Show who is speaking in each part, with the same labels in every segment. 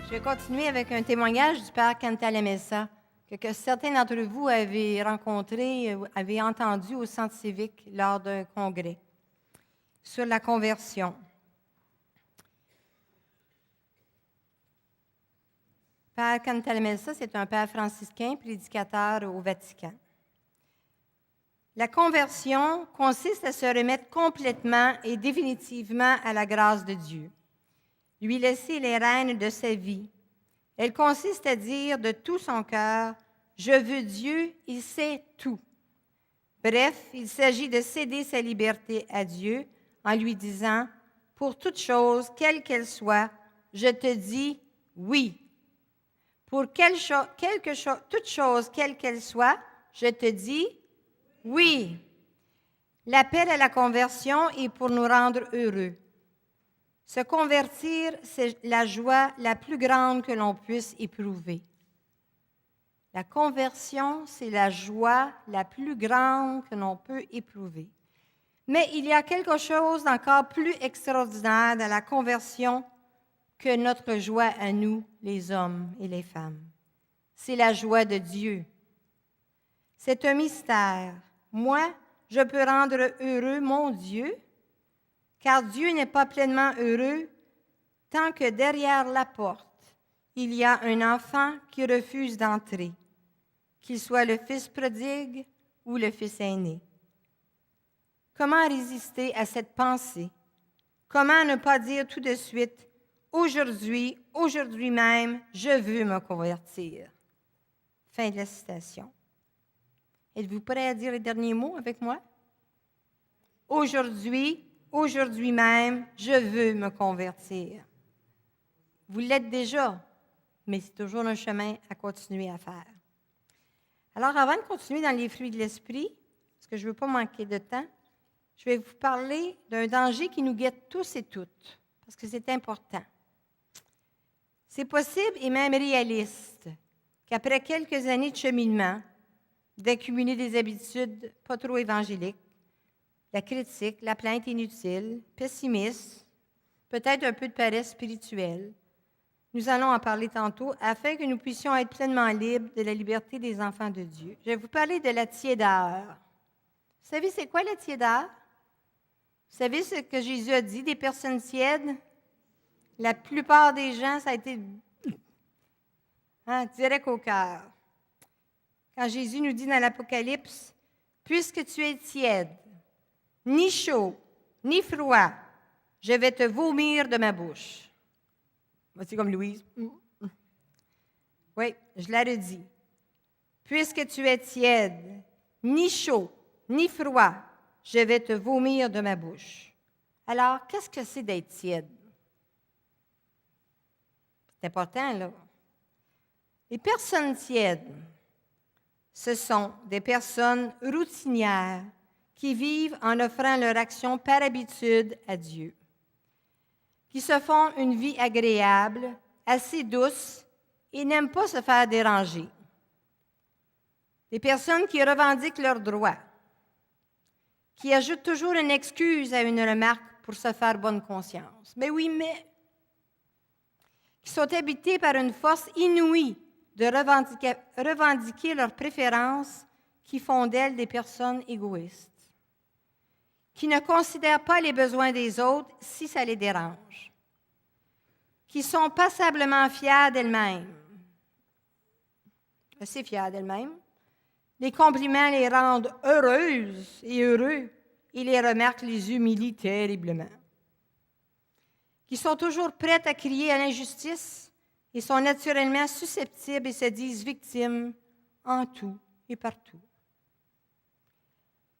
Speaker 1: Je vais continuer avec un témoignage du père Cantalamessa que certains d'entre vous avez rencontré, avez entendu au centre civique lors d'un congrès sur la conversion. Père Cantalamessa, c'est un père franciscain, prédicateur au Vatican. La conversion consiste à se remettre complètement et définitivement à la grâce de Dieu, lui laisser les rênes de sa vie. Elle consiste à dire de tout son cœur « Je veux Dieu, il sait tout ». Bref, il s'agit de céder sa liberté à Dieu en lui disant « Pour toute chose, quelle qu'elle soit, je te dis oui. Pour toute chose, quelle qu'elle soit, je te dis oui. » L'appel à la conversion est pour nous rendre heureux. Se convertir, c'est la joie la plus grande que l'on puisse éprouver. La conversion, c'est la joie la plus grande que l'on peut éprouver. Mais il y a quelque chose d'encore plus extraordinaire dans la conversion que notre joie à nous, les hommes et les femmes. C'est la joie de Dieu. C'est un mystère. Moi, je peux rendre heureux mon Dieu, car Dieu n'est pas pleinement heureux tant que derrière la porte, il y a un enfant qui refuse d'entrer, qu'il soit le fils prodigue ou le fils aîné. Comment résister à cette pensée? Comment ne pas dire tout de suite, aujourd'hui même, je veux me convertir? Fin de la citation. Êtes-vous prêts à dire les derniers mots avec moi? Aujourd'hui même, je veux me convertir. Vous l'êtes déjà, mais c'est toujours un chemin à continuer à faire. Alors, avant de continuer dans les fruits de l'esprit, parce que je ne veux pas manquer de temps, je vais vous parler d'un danger qui nous guette tous et toutes, parce que c'est important. C'est possible et même réaliste qu'après quelques années de cheminement, d'accumuler des habitudes pas trop évangéliques, la critique, la plainte inutile, pessimiste, peut-être un peu de paresse spirituelle. Nous allons en parler tantôt afin que nous puissions être pleinement libres de la liberté des enfants de Dieu. Je vais vous parler de la tiédeur. Vous savez, c'est quoi la tiédeur? Vous savez ce que Jésus a dit des personnes tièdes? La plupart des gens, ça a été direct au cœur. Quand Jésus nous dit dans l'Apocalypse, « Puisque tu es tiède, ni chaud, ni froid, je vais te vomir de ma bouche. » Voici comme Louise. Oui, je la redis. « Puisque tu es tiède, ni chaud, ni froid, je vais te vomir de ma bouche. » Alors, qu'est-ce que c'est d'être tiède? C'est important, là. Les personnes tièdes, ce sont des personnes routinières qui vivent en offrant leur action par habitude à Dieu, qui se font une vie agréable, assez douce et n'aiment pas se faire déranger. Des personnes qui revendiquent leurs droits, qui ajoutent toujours une excuse à une remarque pour se faire bonne conscience. Mais oui, mais qui sont habitées par une force inouïe de revendiquer leurs préférences qui font d'elles des personnes égoïstes, qui ne considèrent pas les besoins des autres si ça les dérange, qui sont passablement fières d'elles-mêmes, assez fières d'elles-mêmes. Les compliments les rendent heureuses et heureux, et les remarques les humilient terriblement. Qui sont toujours prêtes à crier à l'injustice et sont naturellement susceptibles et se disent victimes en tout et partout.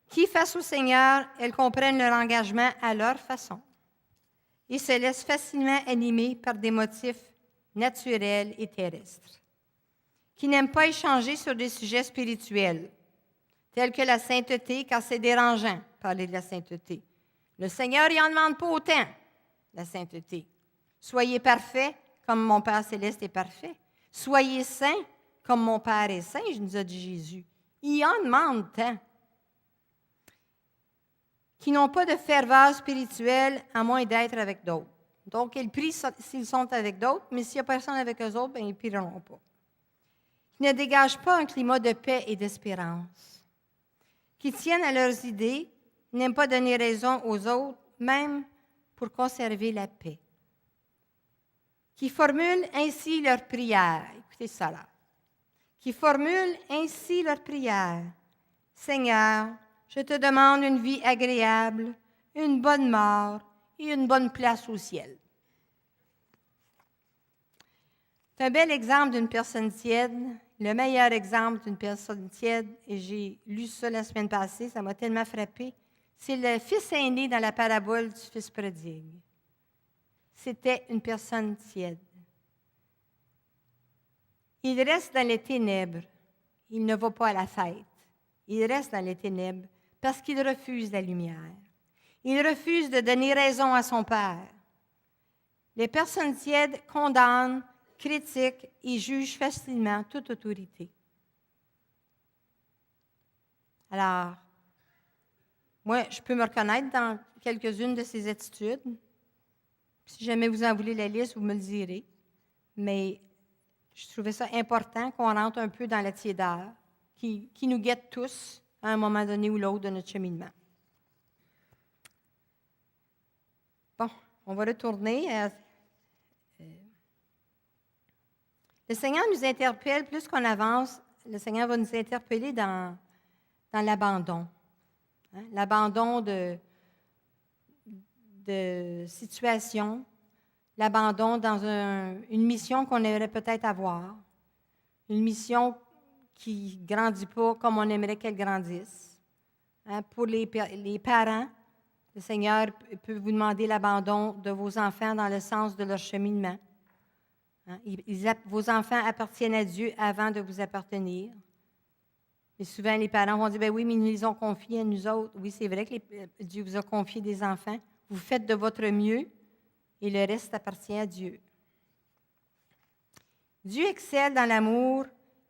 Speaker 1: Qui, face au Seigneur, elles comprennent leur engagement à leur façon et se laissent facilement animer par des motifs naturels et terrestres. Qui n'aiment pas échanger sur des sujets spirituels, tels que la sainteté, car c'est dérangeant de parler de la sainteté. Le Seigneur, il n'en demande pas autant, la sainteté. Soyez parfaits, comme mon Père céleste est parfait. Soyez saints, comme mon Père est saint, je nous a dit Jésus. Il en demande tant. Qui n'ont pas de ferveur spirituelle à moins d'être avec d'autres. Donc, ils prient s'ils sont avec d'autres, mais s'il n'y a personne avec eux autres, bien, ils ne prieront pas. Qui ne dégagent pas un climat de paix et d'espérance. Qui tiennent à leurs idées, n'aiment pas donner raison aux autres, même pour conserver la paix. Qui formulent ainsi leurs prières. Écoutez ça là. Qui formulent ainsi leurs prières. Seigneur, je te demande une vie agréable, une bonne mort et une bonne place au ciel. C'est un bel exemple d'une personne tiède, le meilleur exemple d'une personne tiède, et j'ai lu ça la semaine passée, ça m'a tellement frappé. C'est le fils aîné dans la parabole du fils prodigue. C'était une personne tiède. Il reste dans les ténèbres. Il ne va pas à la fête. Il reste dans les ténèbres parce qu'il refuse la lumière. Il refuse de donner raison à son père. Les personnes tièdes condamnent, critiquent et jugent facilement toute autorité. Alors, moi, je peux me reconnaître dans quelques-unes de ces attitudes. Si jamais vous en voulez la liste, vous me le direz. Mais je trouvais ça important qu'on rentre un peu dans la tiédeur qui nous guette tous à un moment donné ou l'autre de notre cheminement. Bon, on va retourner à... Le Seigneur nous interpelle, plus qu'on avance, le Seigneur va nous interpeller dans l'abandon. Hein? L'abandon de situation, l'abandon dans une mission qu'on aimerait peut-être avoir, une mission qui ne grandit pas comme on aimerait qu'elle grandisse. Hein? Pour les parents, le Seigneur peut vous demander l'abandon de vos enfants dans le sens de leur cheminement. Hein? Vos enfants appartiennent à Dieu avant de vous appartenir. Et souvent, les parents vont dire, ben oui, mais ils nous les ont confiés à nous autres. Oui, c'est vrai que Dieu vous a confié des enfants. Vous faites de votre mieux et le reste appartient à Dieu. Dieu excelle dans l'amour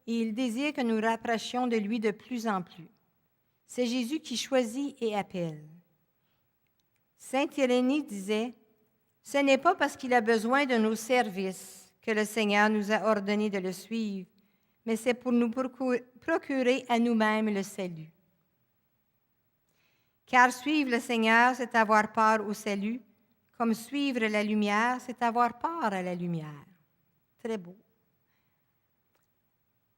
Speaker 1: et il désire que nous rapprochions de lui de plus en plus. C'est Jésus qui choisit et appelle. Saint Irénée disait, « Ce n'est pas parce qu'il a besoin de nos services que le Seigneur nous a ordonné de le suivre, mais c'est pour nous procurer à nous-mêmes le salut. Car suivre le Seigneur, c'est avoir part au salut, comme suivre la lumière, c'est avoir part à la lumière. » Très beau.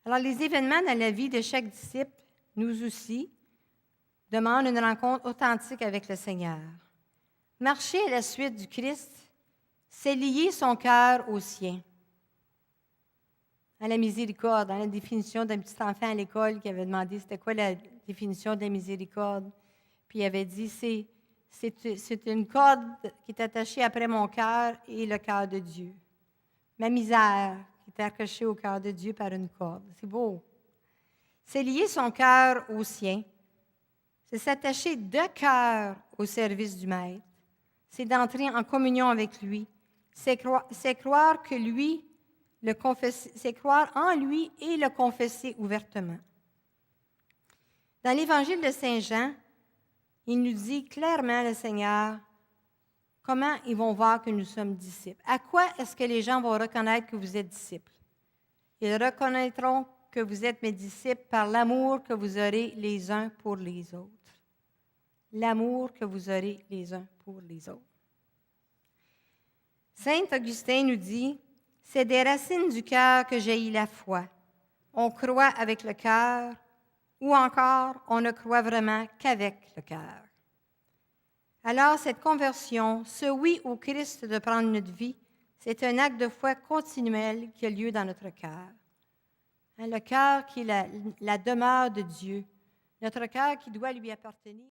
Speaker 1: Alors, les événements dans la vie de chaque disciple, nous aussi, demandent une rencontre authentique avec le Seigneur. Marcher à la suite du Christ, c'est lier son cœur au sien. À la miséricorde, dans la définition d'un petit enfant à l'école qui avait demandé c'était quoi la définition de la miséricorde. Puis il avait dit c'est une corde qui est attachée après mon cœur et le cœur de Dieu. Ma misère qui est accrochée au cœur de Dieu par une corde. C'est beau. C'est lier son cœur au sien. C'est s'attacher de cœur au service du Maître. C'est d'entrer en communion avec lui. C'est croire que lui, c'est croire en lui et le confesser ouvertement. Dans l'Évangile de Saint Jean, il nous dit clairement, le Seigneur, comment ils vont voir que nous sommes disciples. À quoi est-ce que les gens vont reconnaître que vous êtes disciples? Ils reconnaîtront que vous êtes mes disciples par l'amour que vous aurez les uns pour les autres. L'amour que vous aurez les uns pour les autres. Saint Augustin nous dit, « C'est des racines du cœur que jaillit la foi. On croit avec le cœur, ou encore on ne croit vraiment qu'avec le cœur. » Alors, cette conversion, ce oui au Christ de prendre notre vie, c'est un acte de foi continuel qui a lieu dans notre cœur. Hein, le cœur qui est la demeure de Dieu, notre cœur qui doit lui appartenir.